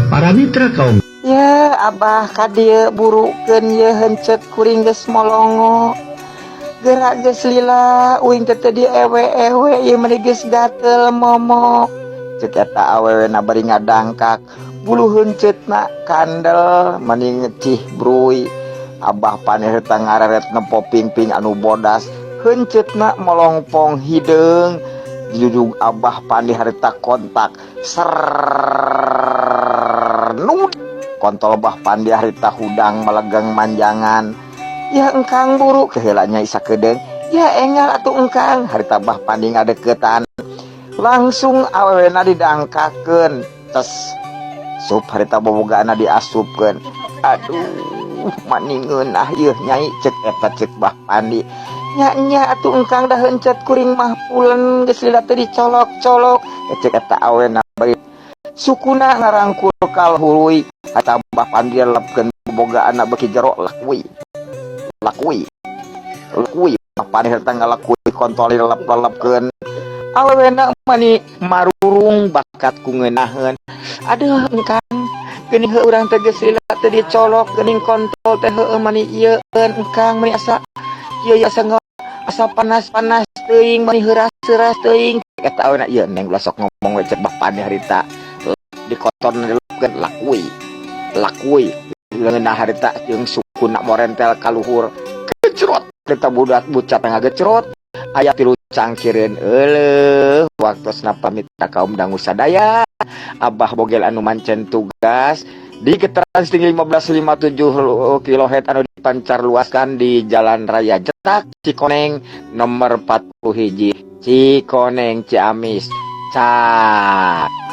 Para mitra kaum Ya Abah kadieu burukeun ye heuncet kuring geus molongo. Gerak geus lila uing teh di ewe-ewe ieu meni geus gatel momok. Ceuk eta awewena bari ngadangkak. Bulu heuncetna kandel meni ngecih bruy. Abah paneh teh ngareret nempo ping-ping anu bodas. Heuncetna molongpong hideung. Jujug Abah paneh harita kontak. Nut kontol bah pandi harita hudang melegang manjangan. Ya engkang buru kehelanya isa kedeng. Ya engal atuh engkang harita bah pandi ngadeketan. Langsung awewena didangkakeun. Tes sup harita bobogaana diasupkeun. Aduh maning ngeunah yeuh nyai ceuk eta ceuk bah pandi. Nya atuh engkang dah heuncet kuring mah pulen geus lila teh dicolok-colok. Ceuk eta awewena bari sukuna ngarangkul kalhuluy. Eta bah pandi lepkeun bobogaana beki jero lakui bah pandi harita ngalakui kontol lelep-lepkeun. Awewena mani marurung bakat ku ngeunaheun. Aduh engkang geuning heuh urang teh geus lila teh dicolok geuning kontol teh heueuh mani ieu engkang mani asa ieu asa panas-panas teuing mani heuras-heuras teuing. Eta awena ieu neng ulah sok ngomong we ceuk bah pandi harita di kotor dilepkeun lakui leungeunna harita jeung sukuna morentel kaluhur gecrot harita budak bucat tengah gecrot aya 3 cangkireun euleuh waktosna pamit ka kaum dangu sadaya. Abah bogel anu mancen tugas di Trans 1557 kHz anu dipancar luaskan di Jalan Raya Jetak Cikoneng nomor 41 Cikoneng Ciamis. Cak